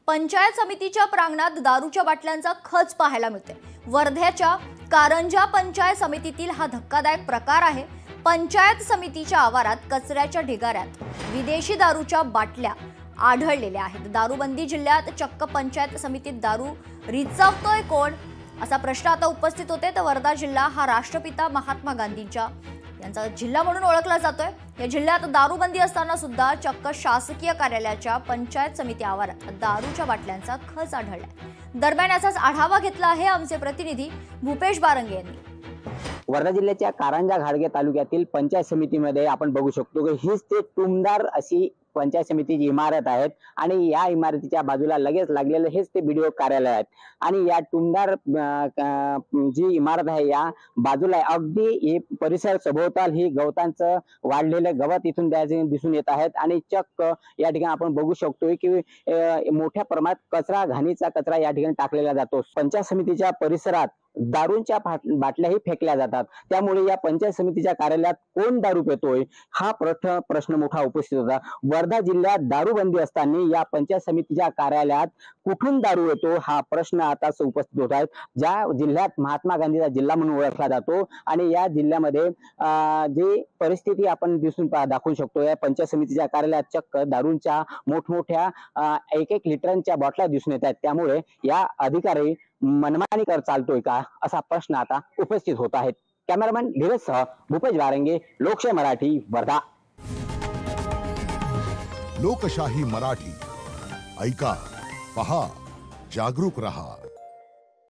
पंचायत समितीच्या प्रांगणात दारूच्या बाटल्यांचा खच पाहायला मिळते। वर्ध्याच्या कारंजा पंचायत समितीतील हा धक्कादायक प्रकार आहे। पंचायत समितीच्या आवारात कचऱ्याच्या ढिगाऱ्यात विदेशी दारूच्या बाटल्या आढळलेल्या आहेत। दारूबंदी जिल्ह्यात चक्क पंचायत समितीत दारू रिचवतोय कोण असा प्रश्न आता उपस्थित होते। तर वर्धा जिल्हा हा राष्ट्रपिता महात्मा गांधींच्या यांचा जिल्हा म्हणून ओळखला जातोय। या जिल्ह्यात दारूबंदी असताना सुद्धा चक्क शासकीय कार्यालयाच्या पंचायत समिती आवारात दारूच्या बाटल्यांचा खच आढळलाय। दरम्यान याचाच आढावा घेतला आहे आमचे प्रतिनिधी भूपेश बारंगे यांनी। वर्धा जिल्ह्याच्या कारंजा घाडगे तालुक्यातील पंचायत समितीमध्ये आपण बघू शकतो की हीच ते टुमदार अशी पंचायत समितीची इमारत आहेत आणि या इमारतीच्या बाजूला लगेच लागलेलं हेच ते बीडीओ कार्यालय आहेत आणि या टुमदार जी इमारत आहे या बाजूला अगदी हे परिसर सभोवताल ही गवतांचं वाढलेलं गवत इथून दिसून येत आहेत आणि चक्क या ठिकाणी आपण बघू शकतो की मोठ्या प्रमाणात कचरा घाणीचा कचरा या ठिकाणी टाकलेला जातो। पंचायत समितीच्या परिसरात दारूंच्या बाटल्याही फेकल्या जातात। त्यामुळे या पंचायत समितीच्या कार्यालयात कोण दारू पितोय हा प्रश्न मोठा उपस्थित होता। वर्धा जिल्ह्यात दारूबंदी असताना या पंचायत समितीच्या कार्यालयात कुठून दारू येतो हा प्रश्न आता उपस्थित होत आहे। ज्या जिल्ह्यात महात्मा गांधीचा जिल्हा म्हणून ओळखला जातो आणि या जिल्ह्यामध्ये जी परिस्थिती आपण दाखवू शकतो, या पंचायत समितीच्या कार्यालयात चक्क दारूंच्या मोठमोठ्या 1-1 लिटरांच्या बाटल्या दिसून येत आहेत। त्यामुळे या अधिकारी मनमानी कर चालतोय का असा प्रश्न आता उपस्थित होत आहे। कॅमेरामॅन धीरज सह भूपेश बारंगे, लोकशाही मराठी, वर्धा। लोकशाही मराठी ऐका, पहा, जागरूक रहा।